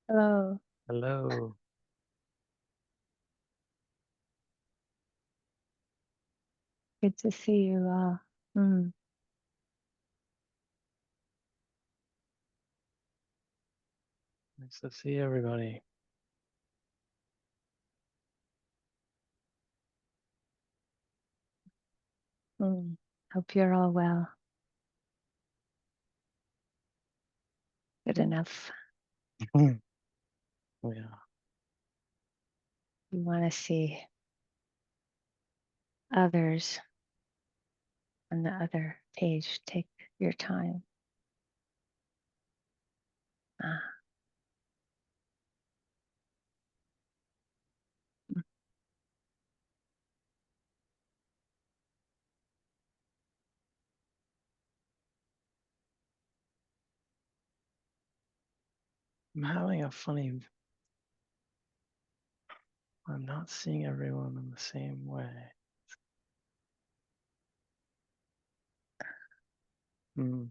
Hello. Hello. Good to see you all. Mm, Nice to see everybody. mm. Hope you're all well. Good enough. Yeah. You want to see others on the other page. Take your time. Ah, mm. I'm having a funny, I'm not seeing everyone in the same way. Hmm.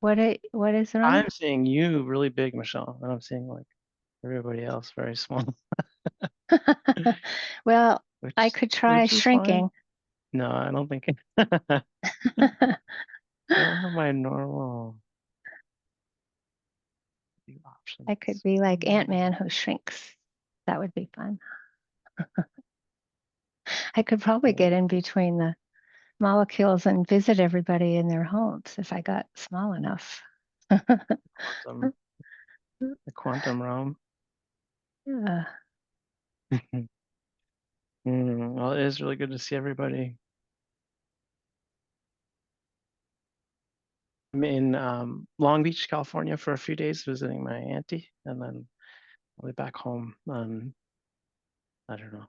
What is wrong? I'm seeing you really big, Michelle, and I'm seeing like everybody else very small, Well, I which could try which is fine. shrinking. No, I don't think I don't have my normal view I could options. be like Hmm. Ant-Man who shrinks. That would be fun. I could probably get in between the molecules and visit everybody in their homes if I got small enough. Quantum, the quantum realm. Yeah. Well, it is really good to see everybody. I'm in Long Beach, California for a few days visiting my auntie, and then I'll be back home on, I don't know,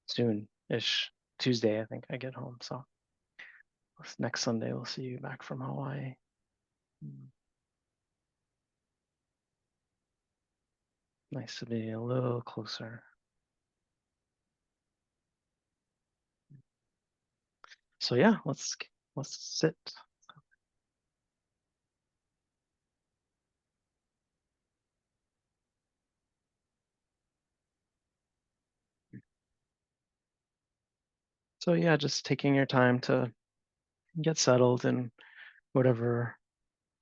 soon-ish. Tuesday, I think I get home. So next Sunday, we'll see you back from Hawaii. Mm, Nice to be a little closer. So yeah, let's sit. So yeah, just taking your time to get settled in whatever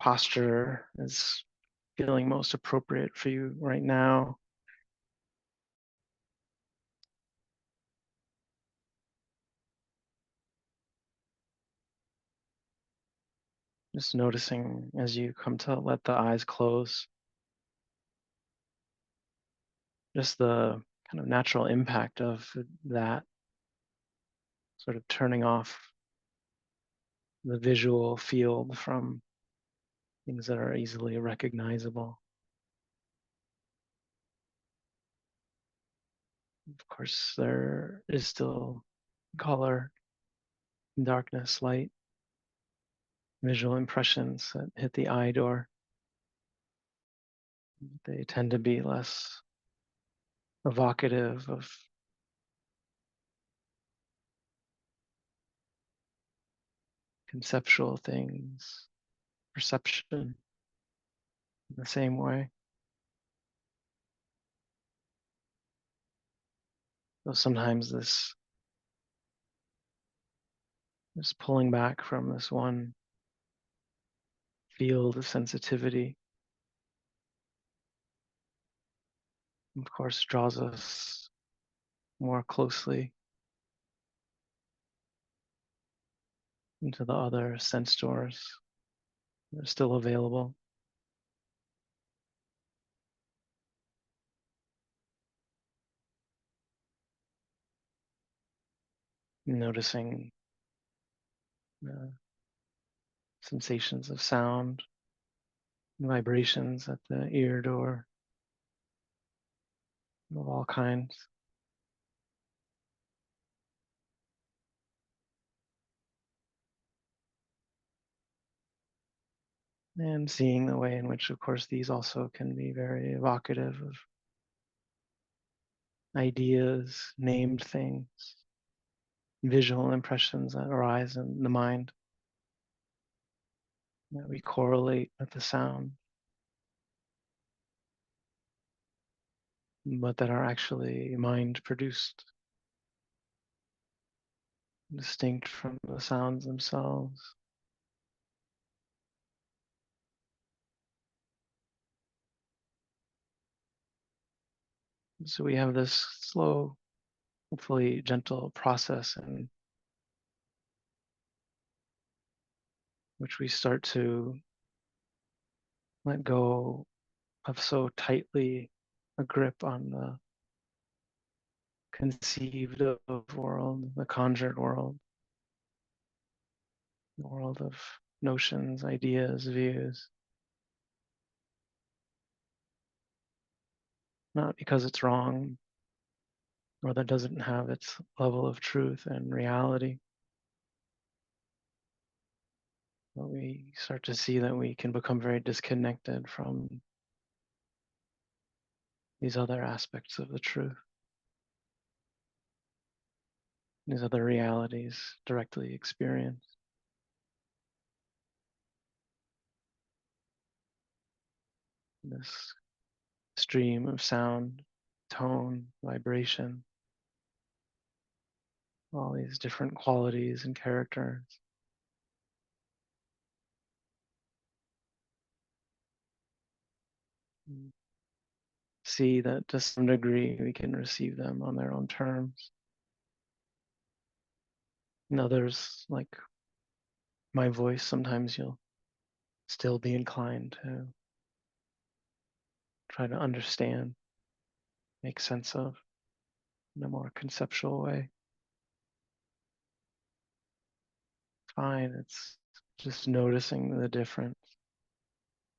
posture is feeling most appropriate for you right now. Just noticing as you come to let the eyes close, just the kind of natural impact of that sort of turning off the visual field from things that are easily recognizable. Of course, there is still color, darkness, light, visual impressions that hit the eye door. They tend to be less evocative of conceptual things, perception in the same way. So sometimes this pulling back from this one field of sensitivity, of course, draws us more closely into the other sense doors that are still available. Noticing the sensations of sound, vibrations at the ear door of all kinds, and seeing the way in which, of course, these also can be very evocative of ideas, named things, visual impressions that arise in the mind that we correlate with the sound. but that are actually mind produced, distinct from the sounds themselves. So we have this slow, hopefully gentle process in which we start to let go of so tightly a grip on the conceived of world, the conjured world, the world of notions, ideas, views. Not because it's wrong or that doesn't have its level of truth and reality, but we start to see that we can become very disconnected from these other aspects of the truth, these other realities directly experienced. This stream of sound, tone, vibration, all these different qualities and characters. See that to some degree we can receive them on their own terms. And others, like my voice, sometimes you'll still be inclined to try to understand, make sense of in a more conceptual way. Fine, it's just noticing the difference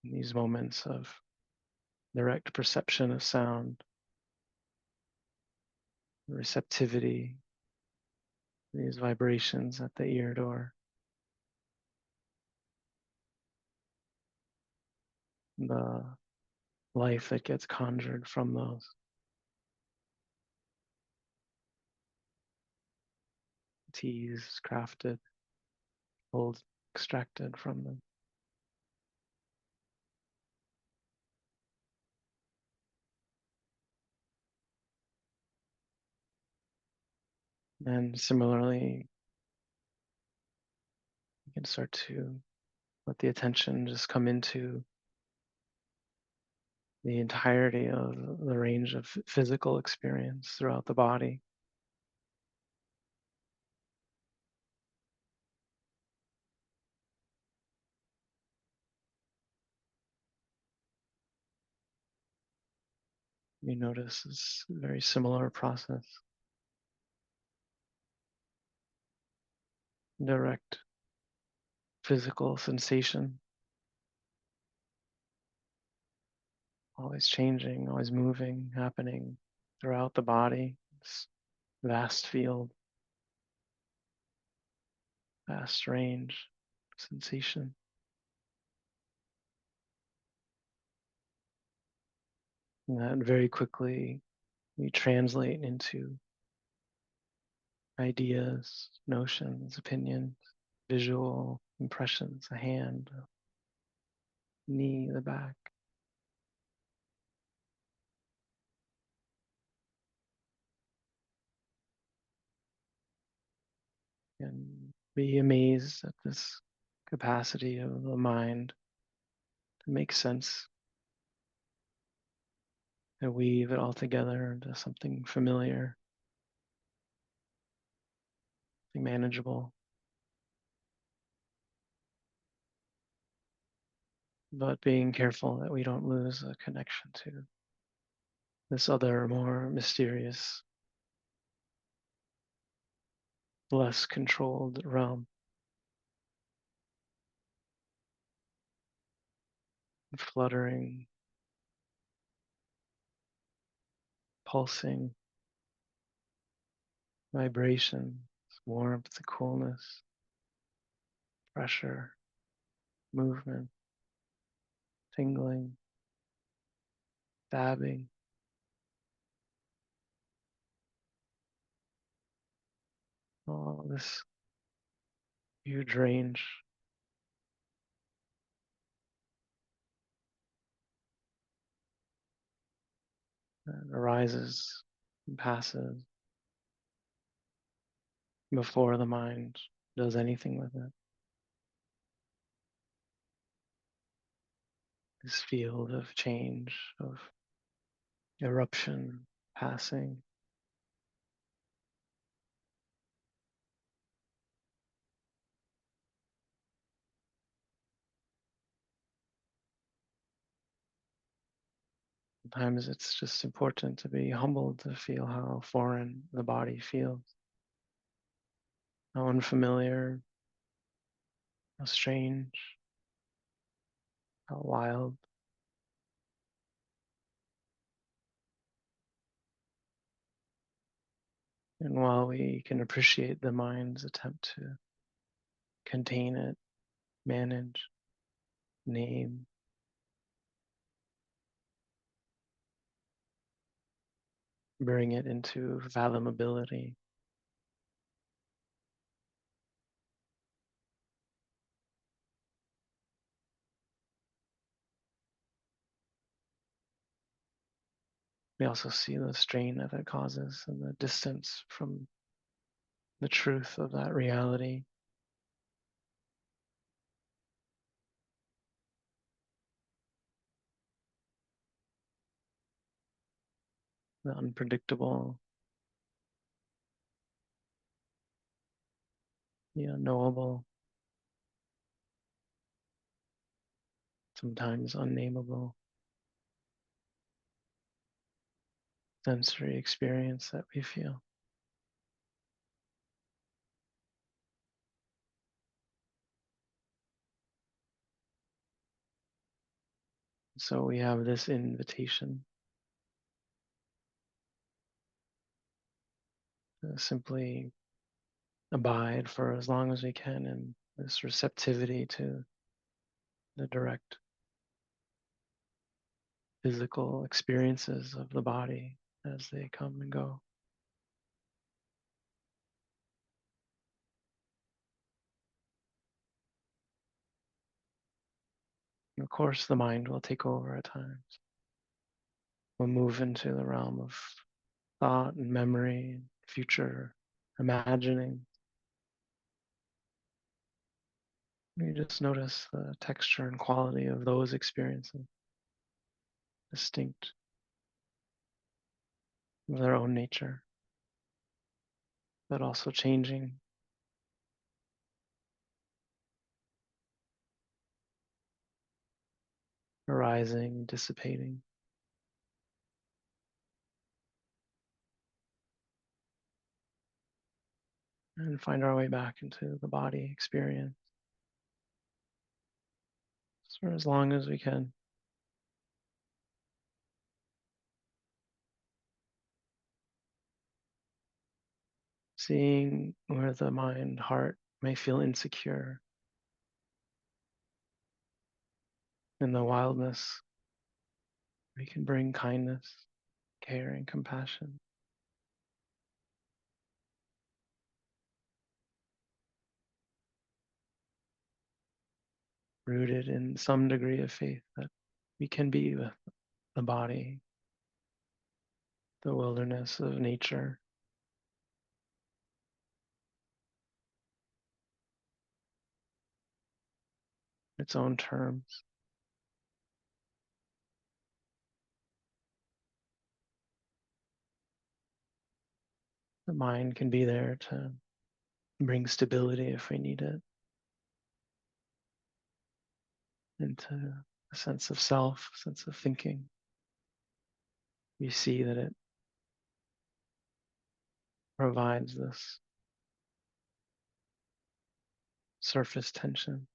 in these moments of direct perception of sound, receptivity, these vibrations at the ear door, the life that gets conjured from those, teased, crafted, pulled, extracted from them. And similarly, you can start to let the attention just come into the entirety of the range of physical experience throughout the body. You notice this very similar process. Direct physical sensation, always changing, always moving, happening throughout the body. This vast field, vast range, sensation. And that very quickly we translate into ideas, notions, opinions, visual impressions, a hand, a knee, the back. And be amazed at this capacity of the mind to make sense, to weave it all together into something familiar, something manageable, but being careful that we don't lose a connection to this other, more mysterious, less controlled realm. Fluttering, pulsing, vibration, warmth, coolness, pressure, movement, tingling, dabbing. All this huge range. that arises and passes before the mind does anything with it. This field of change, of eruption, passing. Sometimes it's just important to be humbled to feel how foreign the body feels, how unfamiliar, how strange, how wild. And while we can appreciate the mind's attempt to contain it, manage, name, bring it into fathomability, we also see the strain that it causes and the distance from the truth of that reality. The unpredictable, the unknowable, sometimes unnameable sensory experience that we feel. So we have this invitation to simply abide for as long as we can in this receptivity to the direct physical experiences of the body as they come and go. And of course, the mind will take over at times. We'll move into the realm of thought and memory, and future imagining. You just notice the texture and quality of those experiences, distinct of their own nature, but also changing, arising, dissipating. And find our way back into the body experience for as long as we can. Seeing where the mind, heart may feel insecure in the wildness, we can bring kindness, care, and compassion. Rooted in some degree of faith that we can be with the body, the wilderness of nature, its own terms. The mind can be there to bring stability if we need it, into a sense of self, sense of thinking. We see that it provides this surface tension.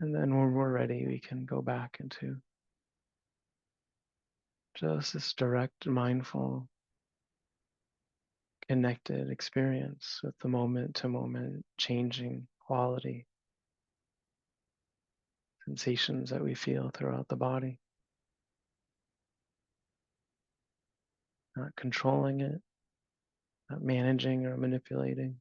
And then when we're ready, we can go back into just this direct, mindful, connected experience with the moment to moment changing quality, sensations that we feel throughout the body. Not controlling it, not managing or manipulating.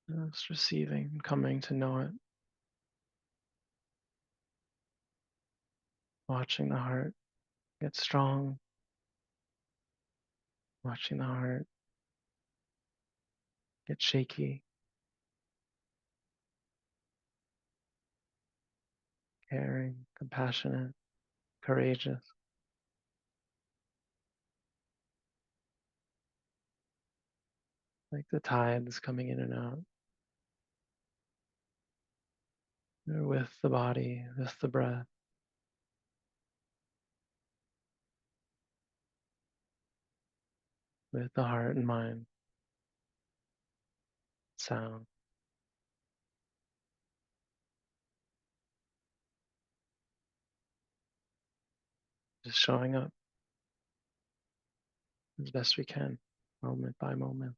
Just receiving and coming to know it. Watching the heart get strong. Watching the heart get shaky. Caring, compassionate, courageous. Like the tides coming in and out. They're with the body, with the breath. With the heart and mind. Sound. Just showing up as best we can, moment by moment.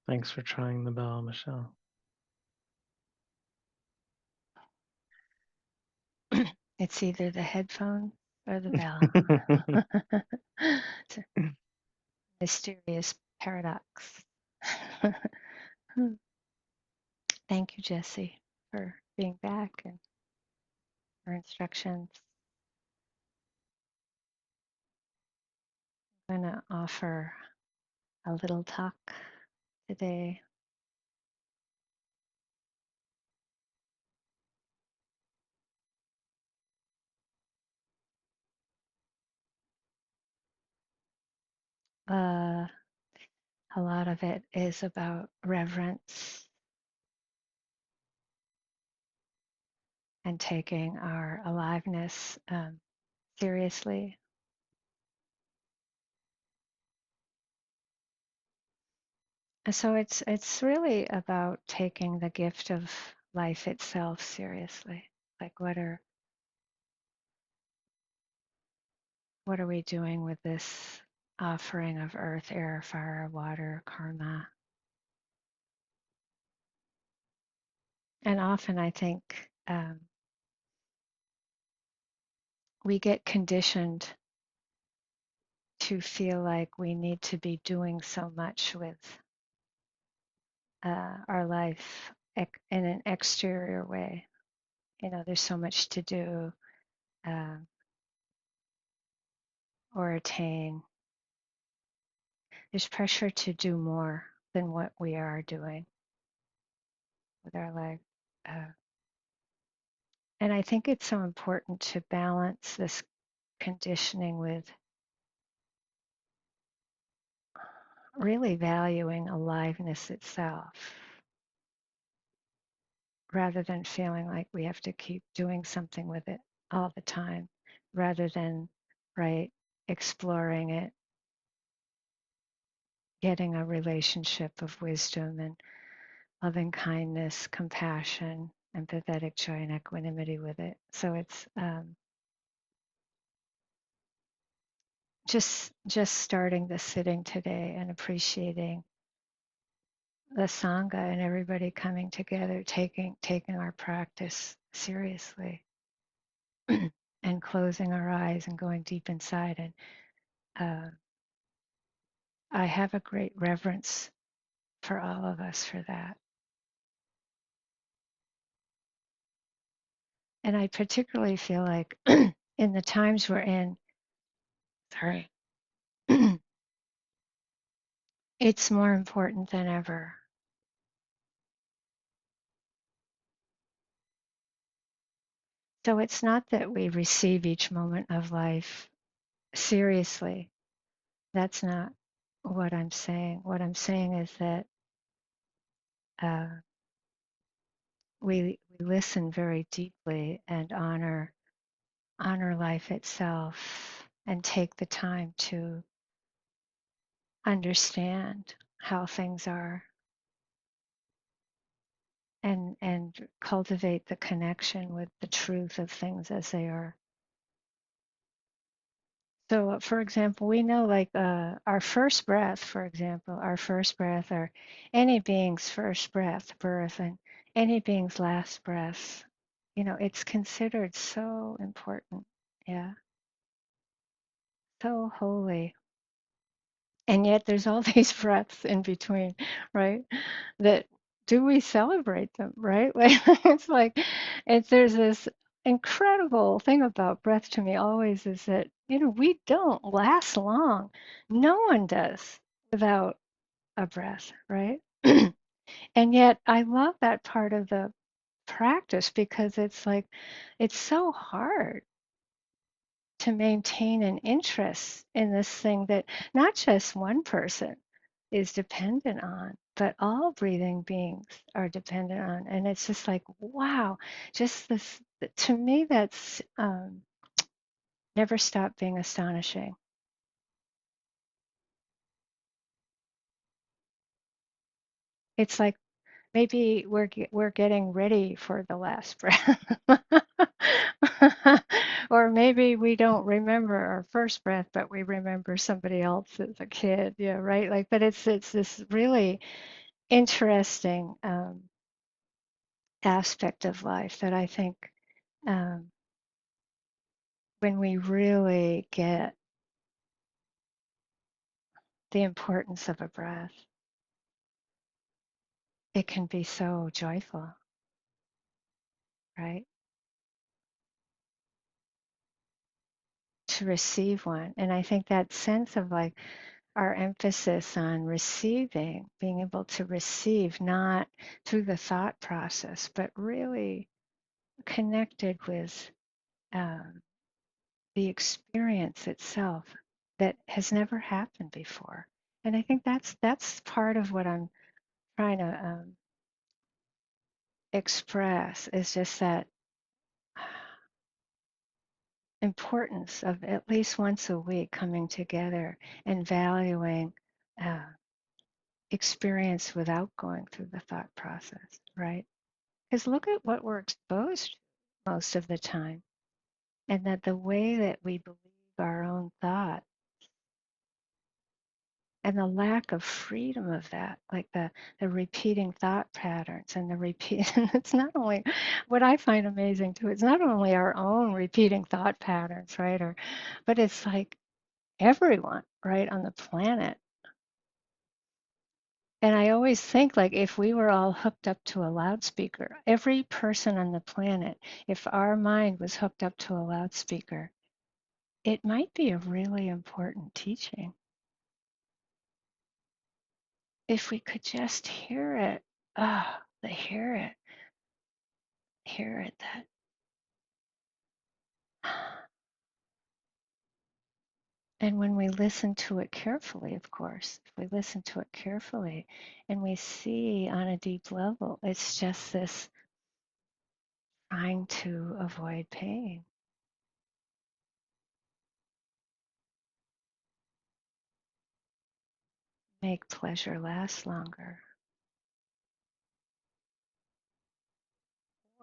Thanks for trying the bell, Michelle. It's either the headphone or the bell. It's a mysterious paradox. Thank you, Jesse, for being back and for instructions. I'm going to offer a little talk today. A lot of it is about reverence and taking our aliveness seriously. And so it's really about taking the gift of life itself seriously. Like what are we doing with this offering of earth, air, fire, water, karma? And often I think we get conditioned to feel like we need to be doing so much with our life in an exterior way. You know, there's so much to do uh, or attain. There's pressure to do more than what we are doing with our life. Uh, and I think it's so important to balance this conditioning with really valuing aliveness itself rather than feeling like we have to keep doing something with it all the time, rather than, right, exploring it, getting a relationship of wisdom and loving kindness, compassion, empathetic joy, and equanimity with it. So it's just starting the sitting today and appreciating the sangha and everybody coming together, taking our practice seriously, and closing our eyes and going deep inside. And I have a great reverence for all of us for that. And I particularly feel like in the times we're in, sorry, it's more important than ever. So it's not that we receive each moment of life seriously. That's not what I'm saying. What I'm saying is that uh, we listen very deeply and honor life itself and take the time to understand how things are and cultivate the connection with the truth of things as they are. So, for example, we know like our first breath, for example, our first breath, or any being's first breath, birth, and any being's last breath, you know, it's considered so important. Yeah, so holy. And yet there's all these breaths in between, right? That do we celebrate them, right? Like it's like there's this incredible thing about breath to me always is that, you know, we don't last long. No one does without a breath, right? And yet I love that part of the practice because it's like it's so hard to maintain an interest in this thing that not just one person is dependent on, but all breathing beings are dependent on. And it's just like, wow, just this, to me, that's never stopped being astonishing. It's like maybe we're getting ready for the last breath. Or maybe we don't remember our first breath, but we remember somebody else as a kid. Yeah, right. Like, but it's this really interesting aspect of life that I think um, when we really get the importance of a breath, it can be so joyful, right? To receive one. And I think that sense of like our emphasis on receiving, being able to receive not through the thought process, but really connected with um, the experience itself that has never happened before. And I think that's part of what I'm trying to express is just that importance of at least once a week coming together and valuing uh, experience without going through the thought process, right? Because look at what we're exposed to most of the time, and that the way that we believe our own thought and the lack of freedom of that, like the repeating thought patterns and the repeat, it's not only what I find amazing too, it's not only our own repeating thought patterns, right? But it's like everyone, right, on the planet. And I always think like if we were all hooked up to a loudspeaker, every person on the planet, if our mind was hooked up to a loudspeaker, it might be a really important teaching. If we could just hear it, hear it, that. And when we listen to it carefully, of course, if we listen to it carefully and we see on a deep level, it's just this trying to avoid pain, make pleasure last longer.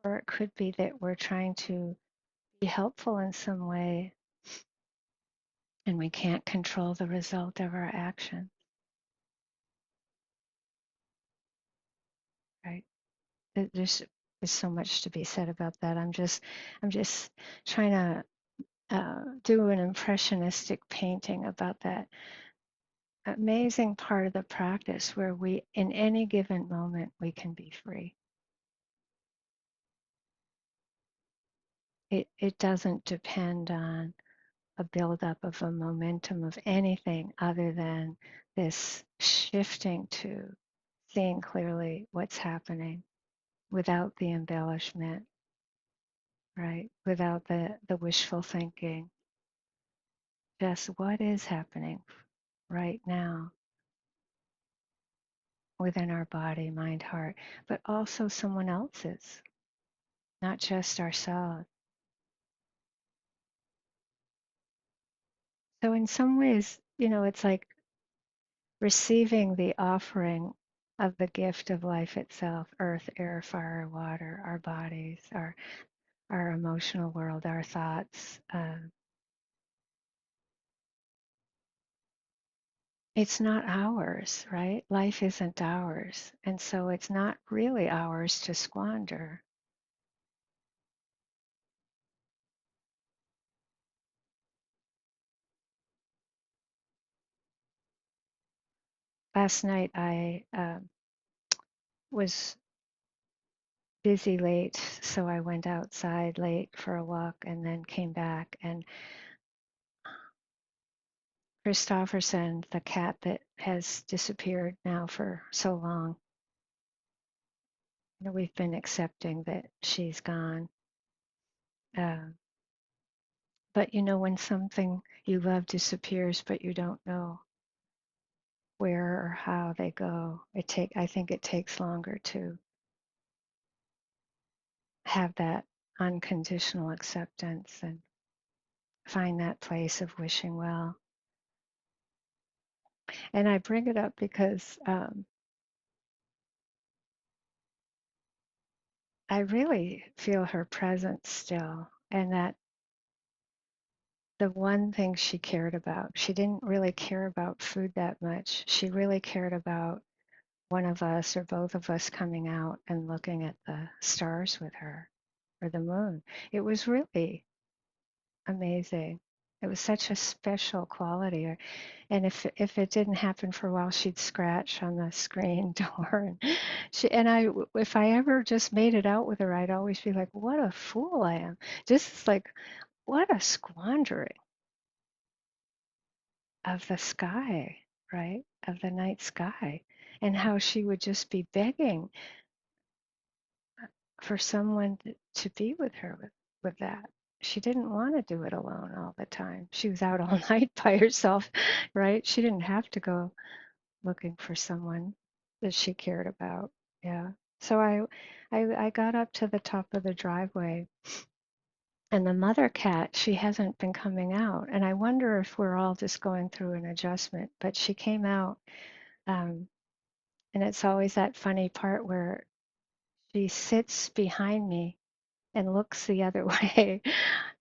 Or it could be that we're trying to be helpful in some way and we can't control the result of our action, right? There's so much to be said about that. I'm just trying to do an impressionistic painting about that amazing part of the practice where we, in any given moment, we can be free. It doesn't depend on a buildup of a momentum of anything other than this shifting to seeing clearly what's happening without the embellishment, right? Without the wishful thinking. Just what is happening right now within our body, mind, heart, but also someone else's, not just ourselves. So in some ways, it's like receiving the offering of the gift of life itself, earth, air, fire, water, our bodies, our emotional world, our thoughts. It's not ours, right? Life isn't ours. And so it's not really ours to squander. Last night I was busy late, so I went outside late for a walk and then came back. And Christofferson, the cat that has disappeared now for so long, we've been accepting that she's gone. Uh, but when something you love disappears, but you don't know where or how they go, I think it takes longer to have that unconditional acceptance and find that place of wishing well. And I bring it up because I really feel her presence still, and that the one thing she cared about, she didn't really care about food that much. She really cared about one of us or both of us coming out and looking at the stars with her or the moon. It was really amazing. It was such a special quality. And if it didn't happen for a while, she'd scratch on the screen door. And if I ever just made it out with her, I'd always be like, "What a fool I am!" Just like, what a squandering of the sky, right? Of the night sky, and how she would just be begging for someone to be with her with that. She didn't want to do it alone all the time. She was out all night by herself, right? She didn't have to go looking for someone that she cared about. Yeah. So I got up to the top of the driveway, and the mother cat, she hasn't been coming out. And I wonder if we're all just going through an adjustment. But she came out, um, and it's always that funny part where she sits behind me and looks the other way.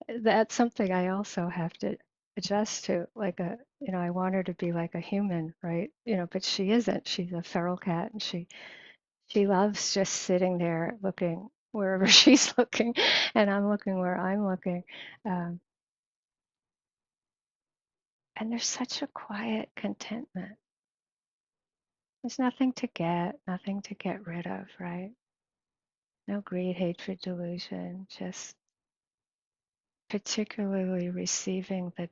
That's something I also have to adjust to. Like I want her to be like a human, right? But she isn't. She's a feral cat, and she loves just sitting there looking wherever she's looking, and I'm looking where I'm looking. Um, and there's such a quiet contentment. There's nothing to get, nothing to get rid of, right? No greed, hatred, delusion, just particularly receiving the,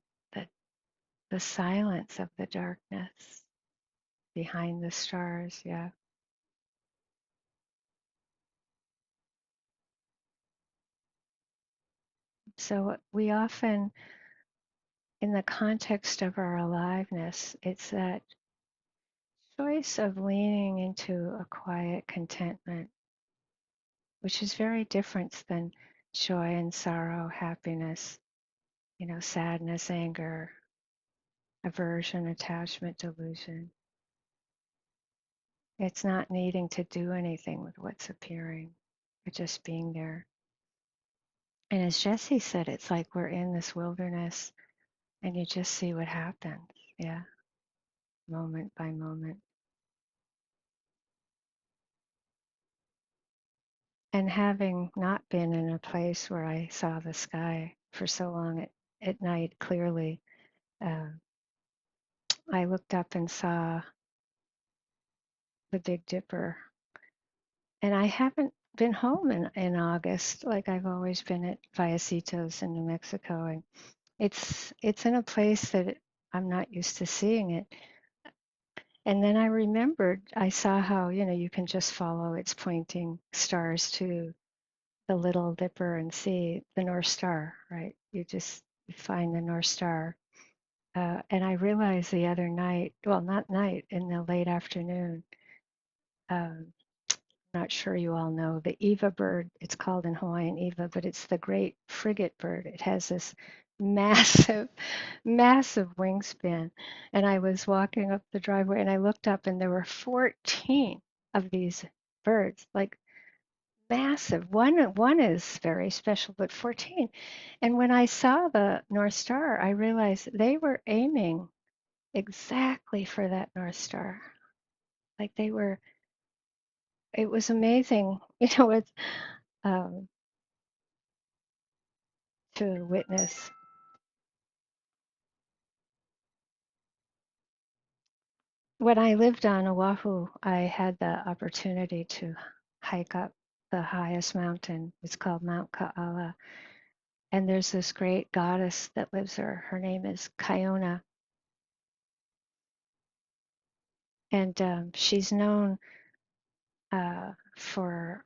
the silence of the darkness behind the stars. Yeah. So we often, in the context of our aliveness, it's that choice of leaning into a quiet contentment, which is very different than joy and sorrow, happiness, sadness, anger, aversion, attachment, delusion. It's not needing to do anything with what's appearing, but just being there. And as Jesse said, it's like we're in this wilderness and you just see what happens. Yeah, moment by moment. And having not been in a place where I saw the sky for so long at night clearly, uh, I looked up and saw the Big Dipper. And I haven't been home in August like I've always been at Vallecitos in New Mexico. And it's in a place that I'm not used to seeing it. And then I remembered, I saw how, you can just follow its pointing stars to the Little Dipper and see the North Star, right? You just find the North Star. And I realized the other night, well, not night, in the late afternoon, um, not sure you all know the Eva bird. It's called in Hawaiian Eva, but it's the great frigate bird. It has this massive, massive wingspan. And I was walking up the driveway and I looked up and there were 14 of these birds, like massive. One is very special, but 14. And when I saw the North Star, I realized they were aiming exactly for that North Star. Like it was amazing, it's um, to witness. When I lived on Oahu, I had the opportunity to hike up the highest mountain. It's called Mount Ka'ala. And there's this great goddess that lives there. Her name is Kiona. And she's known for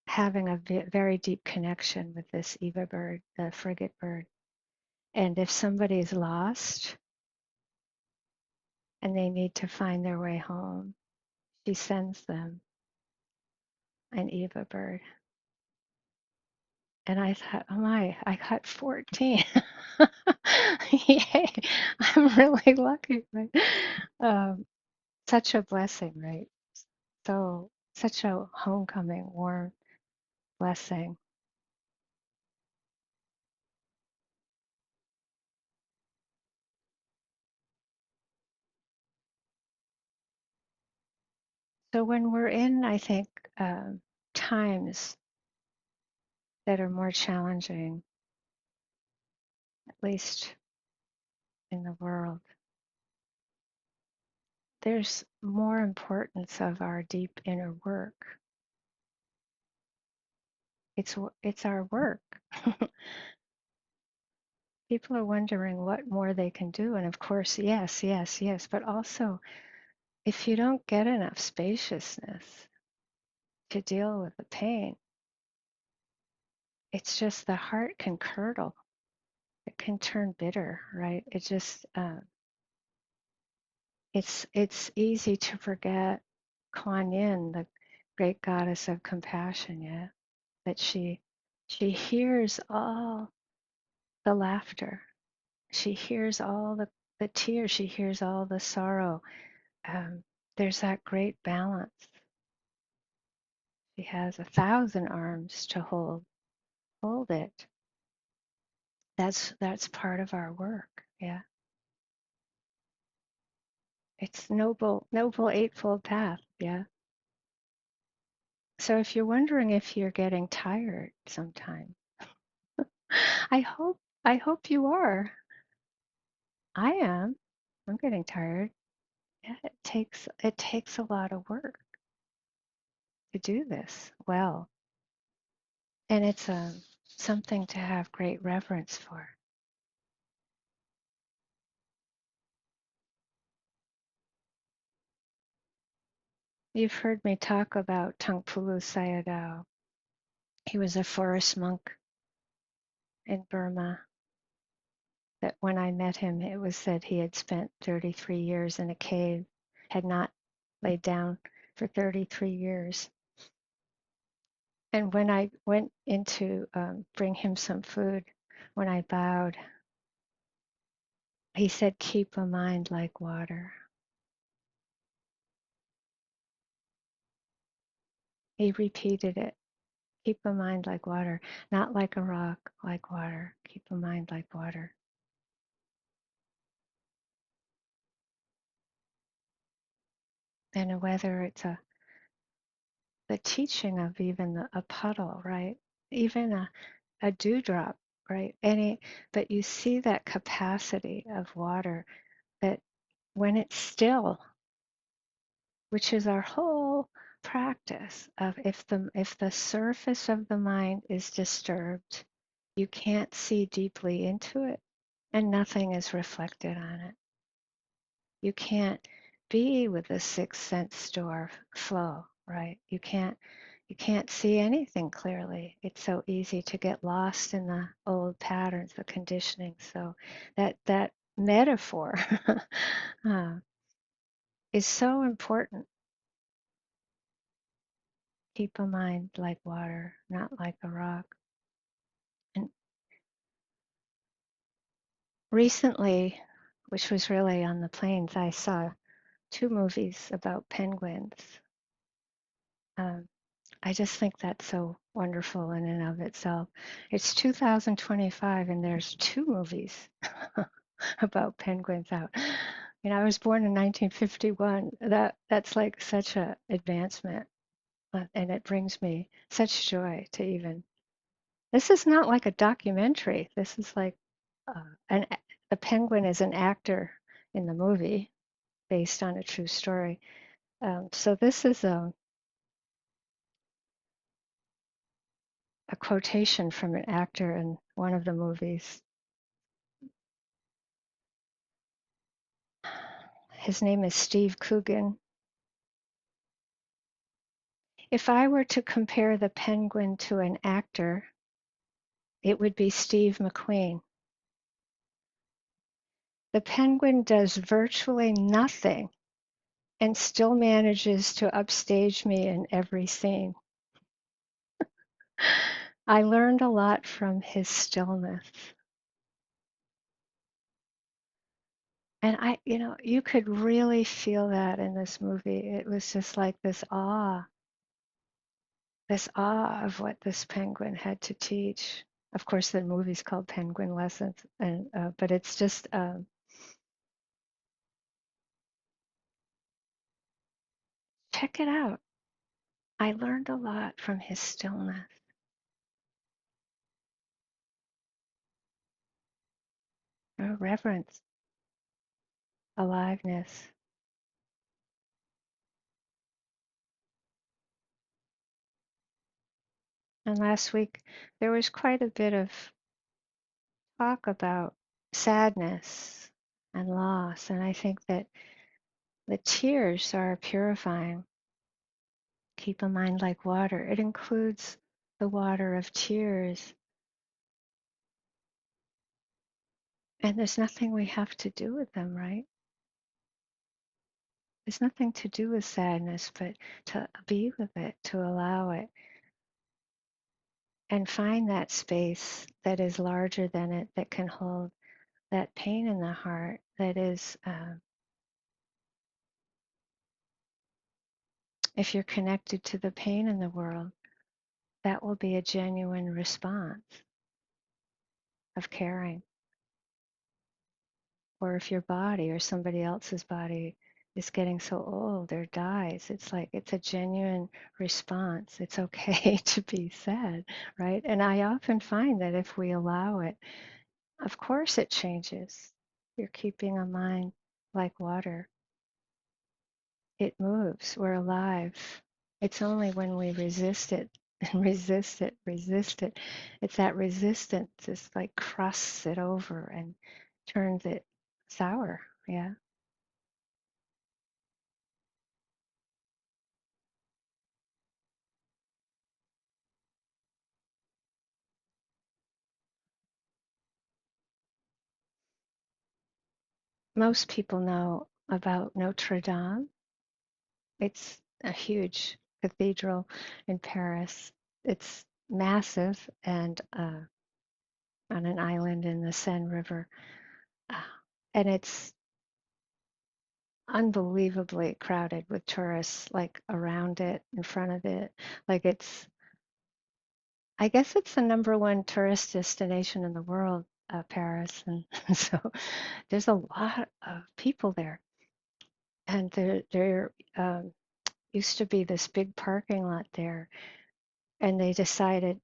having a very deep connection with this Eva bird, the frigate bird. And if somebody's lost and they need to find their way home, she sends them an Eva bird. And I thought, oh my, I got 14. Yay, I'm really lucky, right? Um, Such a blessing, right? So, such a homecoming, warm blessing. So when we're in, I think, times that are more challenging, at least in the world, there's more importance of our deep inner work. It's our work. People are wondering what more they can do, and of course, yes, yes, yes. But also, if you don't get enough spaciousness to deal with the pain, it's just the heart can curdle. It can turn bitter, right? It just it's easy to forget Kuan Yin, the great goddess of compassion, yeah, that she hears all the laughter, she hears all the tears, she hears all the sorrow. Um, there's that great balance. She has 1,000 arms to hold it. That's part of our work. Yeah, it's noble eightfold path. Yeah. So if you're wondering if you're getting tired sometime, I hope I hope you are. I am. I'm getting tired. Yeah, it takes a lot of work to do this well, and it's something to have great reverence for. You've heard me talk about Tangpulu Sayadaw. He was a forest monk in Burma. That when I met him, it was said he had spent 33 years in a cave, had not laid down for 33 years. And when I went in to bring him some food, when I bowed, he said, "Keep a mind like water." He repeated it. Keep a mind like water, not like a rock, like water. Keep a mind like water. And whether it's the teaching of even a puddle, right? Even a dewdrop, right? But you see that capacity of water that when it's still, which is our whole practice of if the surface of the mind is disturbed, you can't see deeply into it and nothing is reflected on it. You can't be with the sixth sense store flow, right? You can't see anything clearly. It's so easy to get lost in the old patterns, the conditioning. So that metaphor uh, is so important. Keep a mind like water, not like a rock. And recently, which was really on the plains, I saw 2 movies about penguins. Um, I just think that's so wonderful in and of itself. It's 2025 and there's 2 movies about penguins out. I was born in 1951. That's like such a advancement, and it brings me such joy to even. This is not like a documentary. This is like an the penguin is an actor in the movie based on a true story. So this is a quotation from an actor in one of the movies. His name is Steve Coogan. If I were to compare the penguin to an actor, it would be Steve McQueen. The penguin does virtually nothing and still manages to upstage me in every scene. I learned a lot from his stillness. And you could really feel that in this movie. It was just like this awe of what this penguin had to teach. Of course, the movie's called Penguin Lessons, and but it's just check it out. I learned a lot from his stillness, reverence, aliveness. And last week, there was quite a bit of talk about sadness and loss. And I think that the tears are purifying. Keep a mind like water. It includes the water of tears. And there's nothing we have to do with them, right? There's nothing to do with sadness, but to be with it, to allow it, and find that space that is larger than it, that can hold that pain in the heart, that is, if you're connected to the pain in the world, that will be a genuine response of caring. Or if your body or somebody else's body is getting so old or dies, it's like it's a genuine response. It's okay to be sad, right? And I often find that if we allow it, of course it changes. You're keeping a mind like water. It moves. We're alive. It's only when we resist it and resist it. It's that resistance just like crusts it over and turns it sour. Yeah. Most people know about Notre Dame. It's a huge cathedral in Paris. It's massive and on an island in the Seine River. Uh, and it's unbelievably crowded with tourists like around it, in front of it. Like I guess it's the number one tourist destination in the world, Paris. And so there's a lot of people there. And there used to be this big parking lot there. And they decided,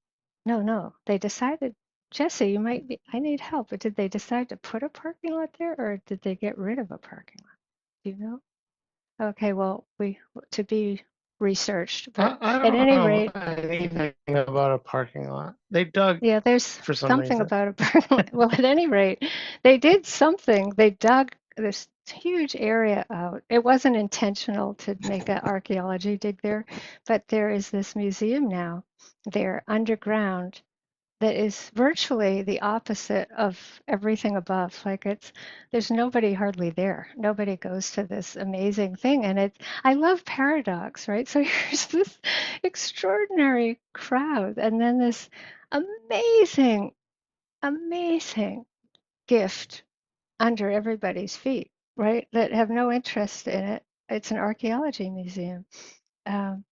no, they decided, Jesse, you might be, I need help. But did they decide to put a parking lot there or did they get rid of a parking lot? Do you know? Okay, well, we to be researched, but I at don't any know rate, anything about a parking lot. They dug yeah, there's for some something reason. about a parking lot. Well, at any rate, they did something. They dug this huge area out. It wasn't intentional to make an archaeology dig there, but there is this museum now there underground that is virtually the opposite of everything above. Like there's nobody hardly there. Nobody goes to this amazing thing. And I love paradox, right? So here's this extraordinary crowd, and then this amazing, amazing gift under everybody's feet, right? That have no interest in it. It's an archaeology museum. Um,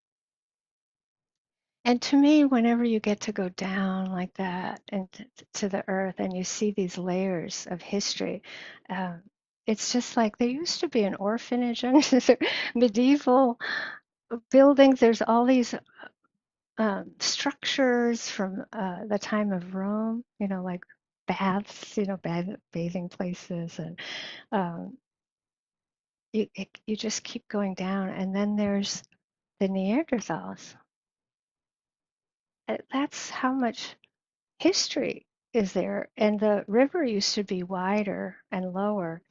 And to me, whenever you get to go down like that and to the earth and you see these layers of history, um, it's just like there used to be an orphanage under the medieval buildings. There's all these structures from the time of Rome, like baths, bathing places. And um, you just keep going down. And then there's the Neanderthals. That's how much history is there. And the river used to be wider and lower.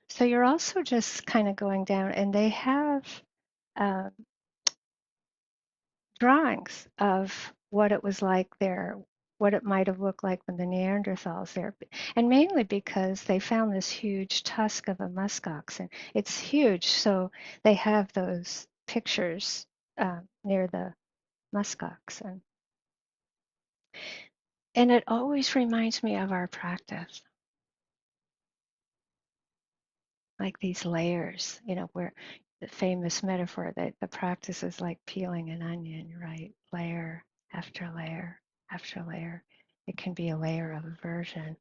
So you're also just kind of going down, and they have uh, drawings of what it was like there, what it might have looked like when the Neanderthals there. And mainly because they found this huge tusk of a musk oxen. It's huge. So they have those pictures near the musk oxen. And it always reminds me of our practice. Like these layers, where the famous metaphor that the practice is like peeling an onion, right? Layer after layer after layer. It can be a layer of aversion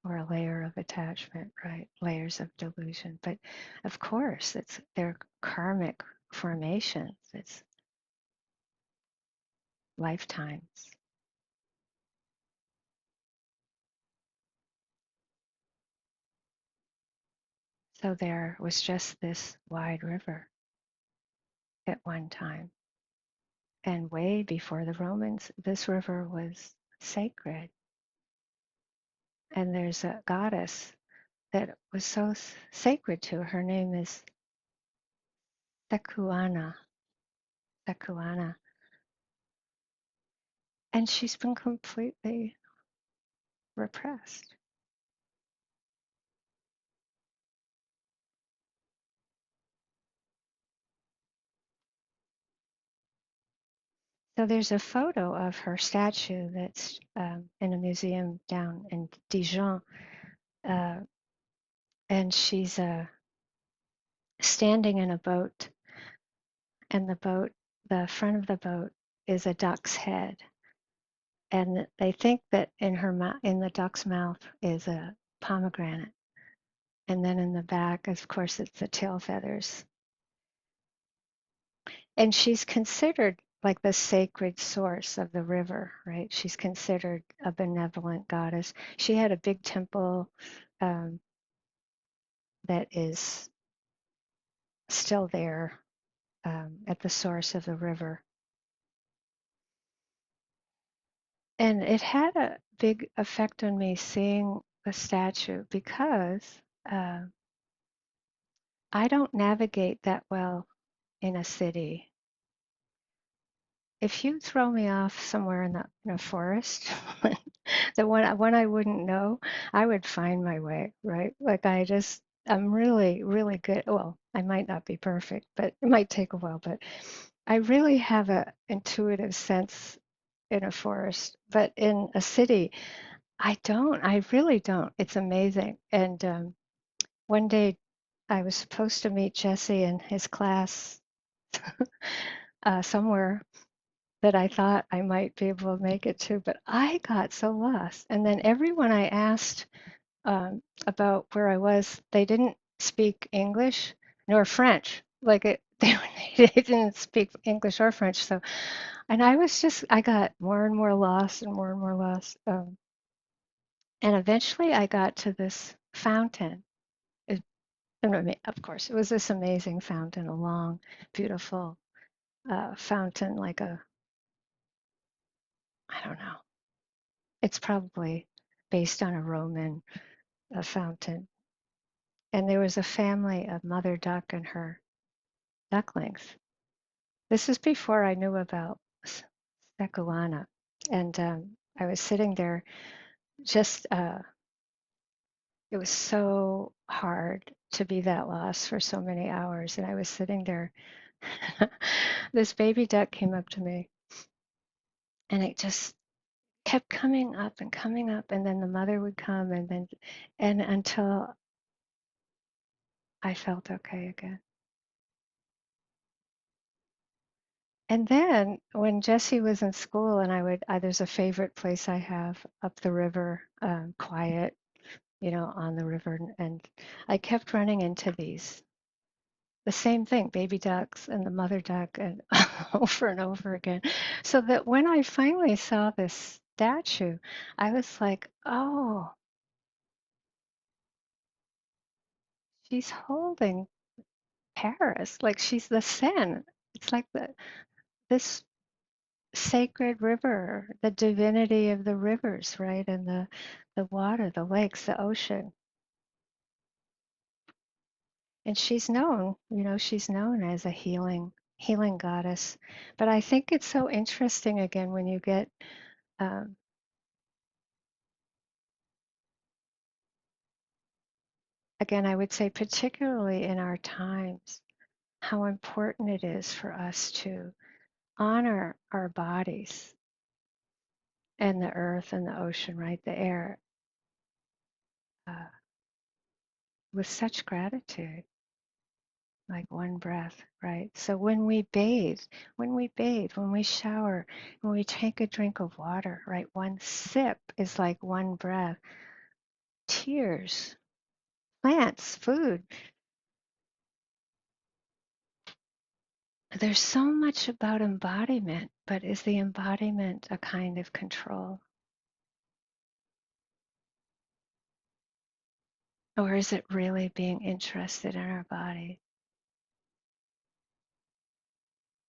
or a layer of attachment, right? Layers of delusion. But of course, they're karmic formations. It's lifetimes. So there was just this wide river at one time. And way before the Romans, this river was sacred. And there's a goddess that was so sacred to her. Her name is Sekuana. Sekuana. And she's been completely repressed. So there's a photo of her statue that's in a museum down in Dijon, uh, and she's standing in a boat, and the front of the boat is a duck's head, and they think that in the duck's mouth is a pomegranate, and then in the back, of course, it's the tail feathers. And she's considered like the sacred source of the river, right? She's considered a benevolent goddess. She had a big temple um, that is still there at the source of the river. And it had a big effect on me seeing the statue because uh, I don't navigate that well in a city. If you throw me off somewhere in a forest, the one I wouldn't know, I would find my way, right? Like I'm really, really good. Well, I might not be perfect, but it might take a while, but I really have a intuitive sense in a forest, but in a city, I don't. I really don't. It's amazing. And one day I was supposed to meet Jesse in his class somewhere that I thought I might be able to make it to, but I got so lost. And then everyone I asked about where I was, they didn't speak English nor French. Like they didn't speak English or French. So, and I got more and more lost and more and more lost. And eventually I got to this fountain. It, and of course, it was this amazing fountain, a long, beautiful fountain, I don't know, it's probably based on a Roman fountain. And there was a family of mother duck and her ducklings. This is before I knew about Sekuana. And I was sitting there just, it was so hard to be that lost for so many hours. And I was sitting there. This baby duck came up to me and it just kept coming up and coming up. And then the mother would come and until I felt okay again. And then when Jesse was in school, and there's a favorite place I have up the river, quiet, on the river, and I kept running into the same thing, baby ducks and the mother duck, and over and over again. So that when I finally saw this statue, I was like, oh, she's holding Paris, like she's the Seine. It's like this sacred river, the divinity of the rivers, right? And the water, the lakes, the ocean. And she's known as a healing goddess. But I think it's so interesting again when you get um, again, I would say particularly in our times, how important it is for us to honor our bodies and the earth and the ocean, right? The air, uh, with such gratitude. Like one breath, right? So when we shower, when we take a drink of water, right? One sip is like one breath. Tears, plants, food, There's so much about embodiment, but is the embodiment a kind of control? Or is it really being interested in our body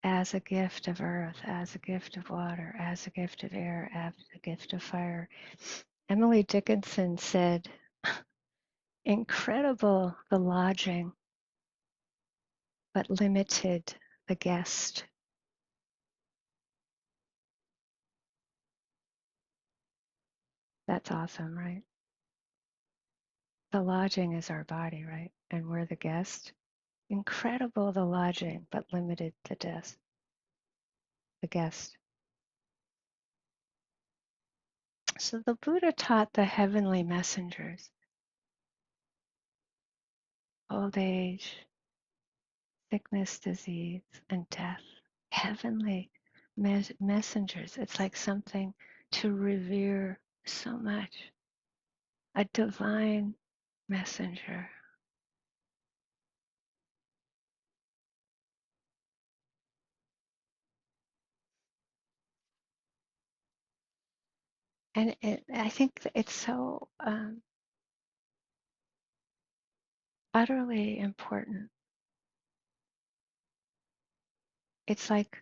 as a gift of earth, as a gift of water, as a gift of air, as a gift of fire? Emily Dickinson said, incredible the lodging, but limited the guest. That's awesome, right? The lodging is our body, right? And we're the guest. Incredible the lodging, but limited the guest. So the Buddha taught the heavenly messengers, old age, sickness, disease, and death. Heavenly messengers. It's like something to revere so much. A divine messenger. And I think it's so utterly important. It's like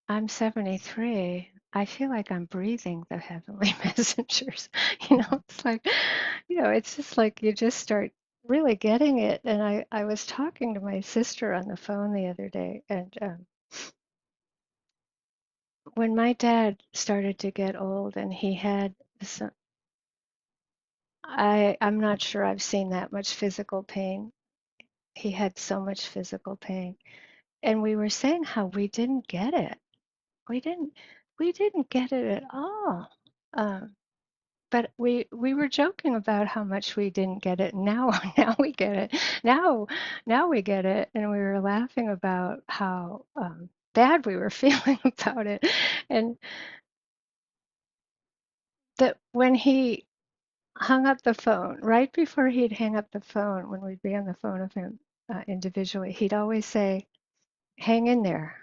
I'm 73. I feel like I'm breathing the heavenly messengers. It's like, it's just like you just start really getting it. And I was talking to my sister on the phone the other day, and when my dad started to get old and he had some, I'm not sure I've seen that much physical pain. He had so much physical pain. And we were saying how we didn't get it. We didn't we didn't get it at all. Um, but we were joking about how much we didn't get it. Now now we get it. Now we get it, and we were laughing about how bad we were feeling about it, and that when he hung up the phone, right before he'd hang up the phone, when we'd be on the phone with him individually, he'd always say, "Hang in there,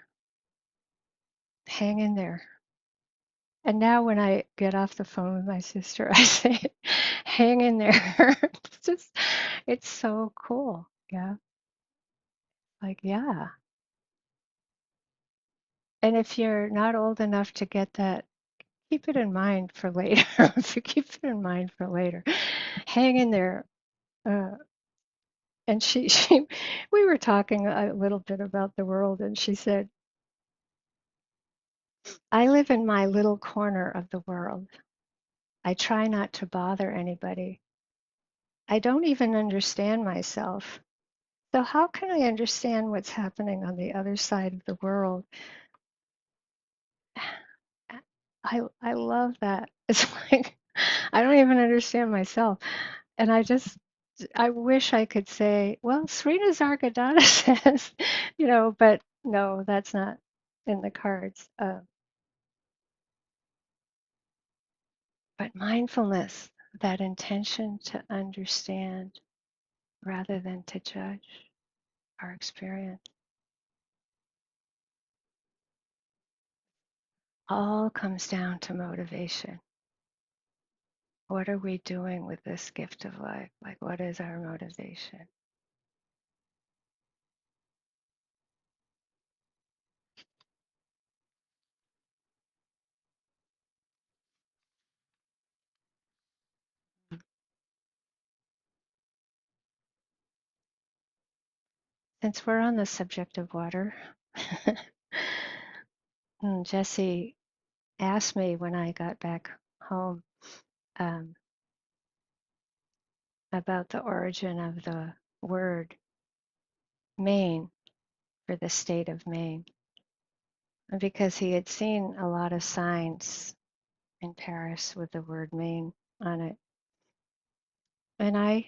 hang in there." And now when I get off the phone with my sister, I say, hang in there. It's so cool. Yeah. Like, yeah. And if you're not old enough to get that, keep it in mind for later. If you keep it in mind for later, hang in there. Uh, and we were talking a little bit about the world, and she said, I live in my little corner of the world. I try not to bother anybody. I don't even understand myself. So how can I understand what's happening on the other side of the world? I love that. It's like I don't even understand myself. And I wish I could say, well, Srina Zargadana says, but no, that's not in the cards. But mindfulness, that intention to understand rather than to judge our experience, all comes down to motivation. What are we doing with this gift of life? Like, what is our motivation? Since we're on the subject of water, Jesse asked me when I got back home um, about the origin of the word Maine for the state of Maine, because he had seen a lot of signs in Paris with the word Maine on it, and I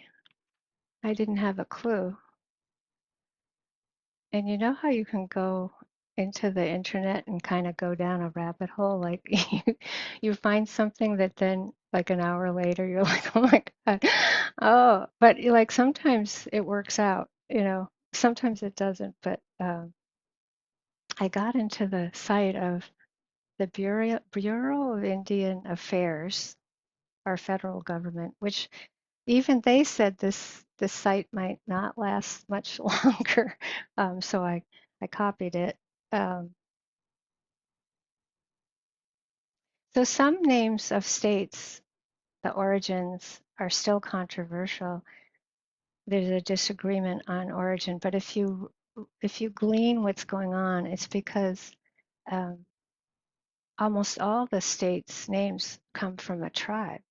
didn't have a clue. And you know how you can go into the internet and kind of go down a rabbit hole? Like you find something that then like an hour later you're like, oh my God. Oh, but like sometimes it works out, sometimes it doesn't. But I got into the site of the Bureau of Indian Affairs, our federal government, which even they said this site might not last much longer. So I copied it. Um, so some names of states, the origins are still controversial. There's a disagreement on origin, but if you glean what's going on, it's because um, almost all the states' names come from a tribe,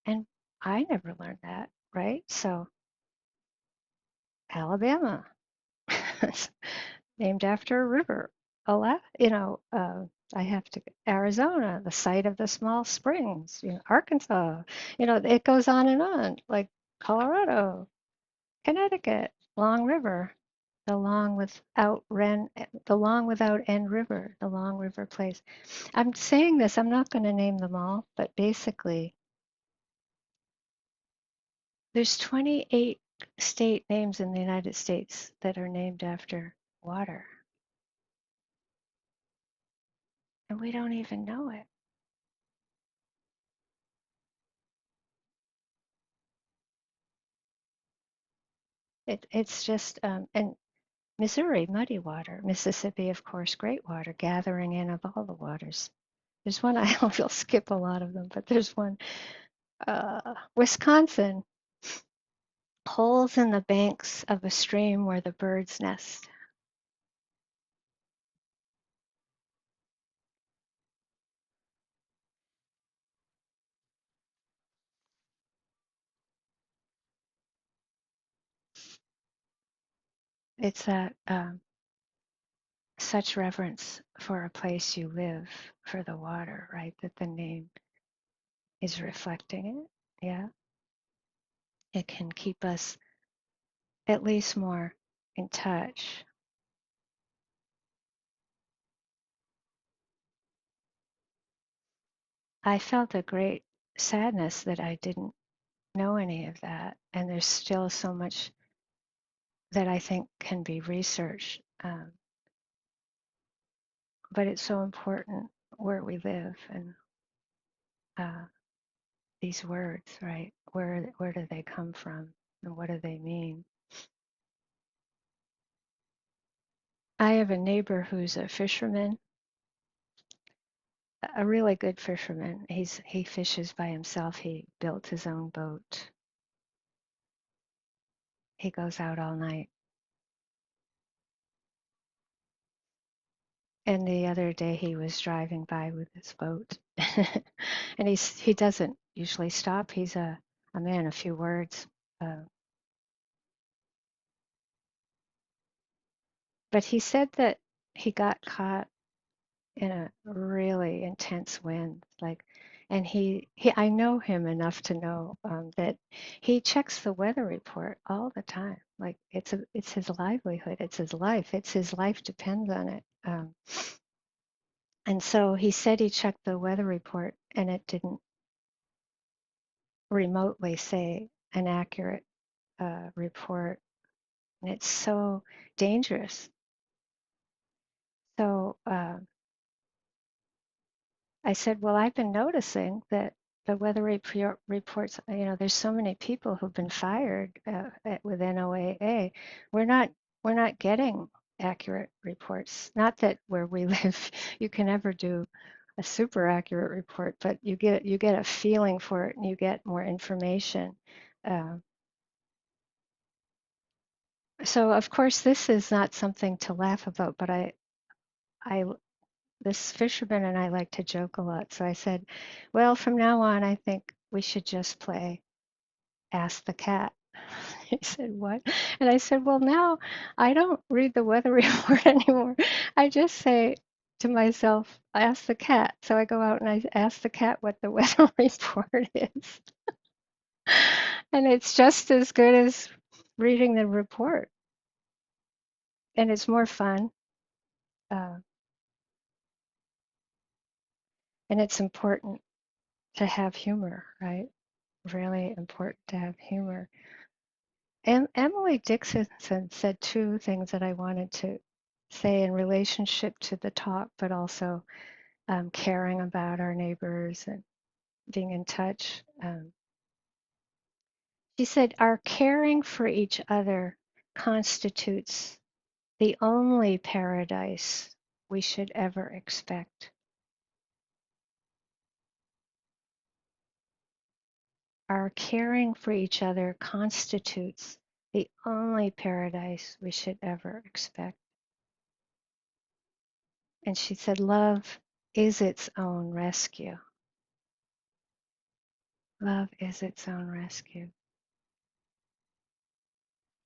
and I never learned that, right? So Alabama, named after a river. I have to Arizona, the site of the small springs. Arkansas. It goes on and on. Like Colorado, Connecticut, Long River, the long without end river, the Long River place. I'm saying this. I'm not going to name them all, but basically, there's 28 state names in the United States that are named after water, and we don't even know it. It's just and Missouri, muddy water. Mississippi, of course, great water, gathering in of all the waters. There's one, will skip a lot of them, but there's one, Wisconsin, holes in the banks of a stream where the birds nest. It's that such reverence for a place you live, for the water, right? That the name is reflecting it. Yeah, it can keep us at least more in touch. I felt a great sadness that I didn't know any of that. And there's still so much that I think can be researched. But it's so important where we live and uh, these words, right? Where do they come from and what do they mean? I have a neighbor who's a fisherman, a really good fisherman. He fishes by himself. He built his own boat. He goes out all night. And the other day he was driving by with his boat, and he doesn't usually stop. He's a man of few words, uh, but he said that he got caught in a really intense wind, and he I know him enough to know that he checks the weather report all the time. Like it's his livelihood, it's his life, depends on it. And so he said he checked the weather report and it didn't remotely say an accurate report. And it's so dangerous. So I said, well, I've been noticing that the weather reports, there's so many people who've been fired with NOAA. We're not we're not getting accurate reports. Not that where we live you can ever do a super accurate report, but you get a feeling for it and you get more information. Uh, so of course this is not something to laugh about, but I this fisherman and I like to joke a lot. So I said, well, from now on, I think we should just play Ask the Cat. He said, what? And I said, well, now I don't read the weather report anymore. I just say to myself, ask the cat. So I go out and I ask the cat what the weather report is. And it's just as good as reading the report. And it's more fun. Uh, and it's important to have humor, right? Really important to have humor. Emily Dickinson said two things that I wanted to say in relationship to the talk, but also caring about our neighbors and being in touch. She said, our caring for each other constitutes the only paradise we should ever expect. Our caring for each other constitutes the only paradise we should ever expect. And she said, love is its own rescue. Love is its own rescue.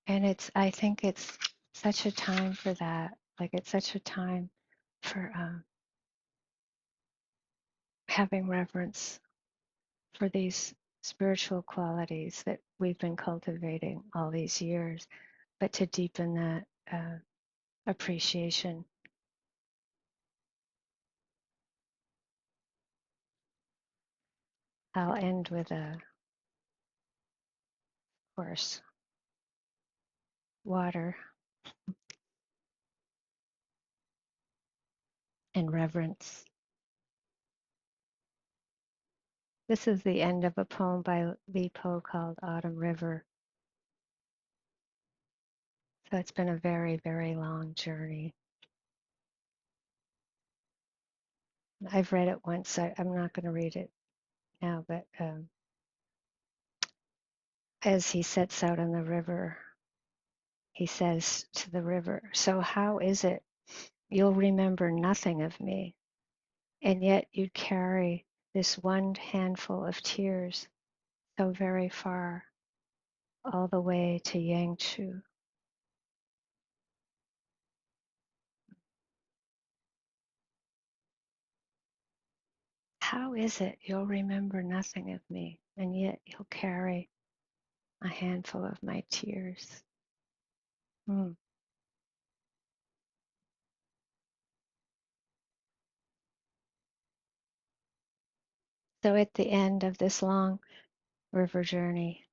And I think it's such a time for that. Like it's such a time for having reverence for these spiritual qualities that we've been cultivating all these years, but to deepen that appreciation. I'll end with course, water and reverence. This is the end of a poem by Li Po called Autumn River. So it's been a very, very long journey. I've read it once. I'm not going to read it now, but as he sets out on the river, he says to the river, so how is it you'll remember nothing of me, and yet you carry this one handful of tears so very far, all the way to Yangchu? How is it you'll remember nothing of me, and yet you'll carry a handful of my tears? Hmm. So at the end of this long river journey,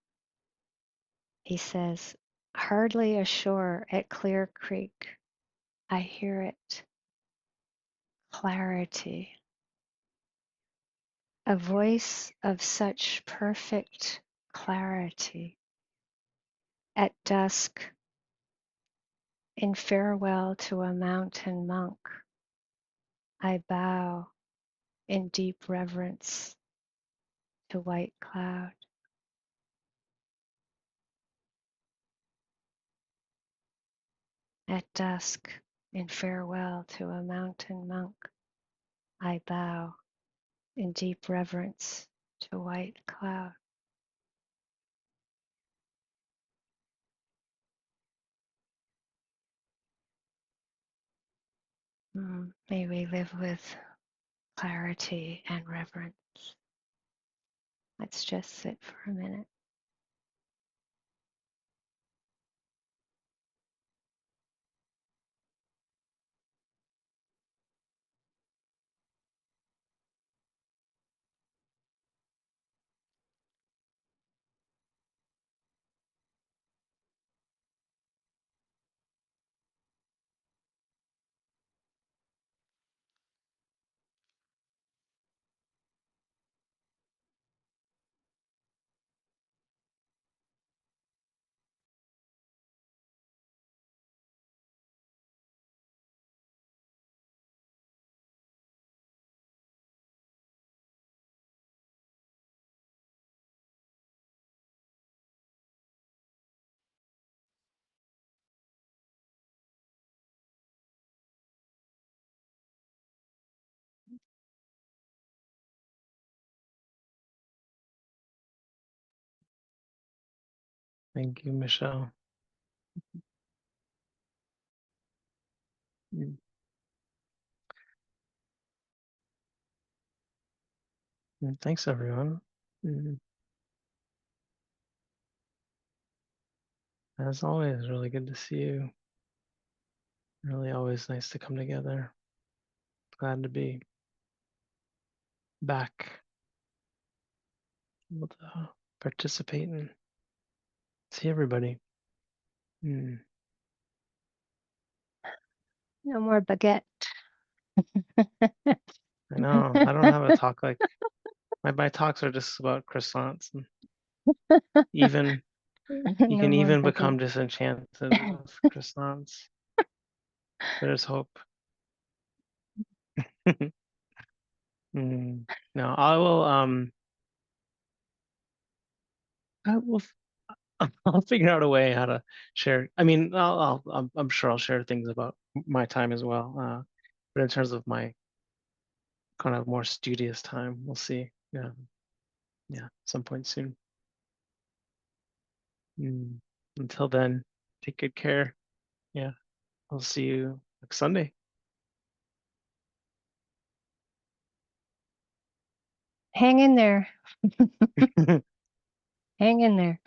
he says, hardly ashore at Clear Creek, I hear it, clarity, a voice of such perfect clarity. At dusk, in farewell to a mountain monk, I bow in deep reverence to white cloud. At dusk, in farewell to a mountain monk, I bow in deep reverence to white cloud. May we live with clarity and reverence. Let's just sit for a minute. Thank you, Michelle. Mm, thanks, everyone. Mm, As always, really good to see you. Really always nice to come together. Glad to be back, able to participate and see everybody. Mm, No more baguette. I know. I don't have a talk like my talks are just about croissants, and even you No can more even become baguette. disenchanted with croissants. There's hope. Mm, no, I will I'll figure out a way how to share. I mean, I'm sure I'll share things about my time as well. But in terms of my kind of more studious time, we'll see. Yeah, yeah, some point soon. Mm. Until then, take good care. Yeah, I'll see you next Sunday. Hang in there. Hang in there.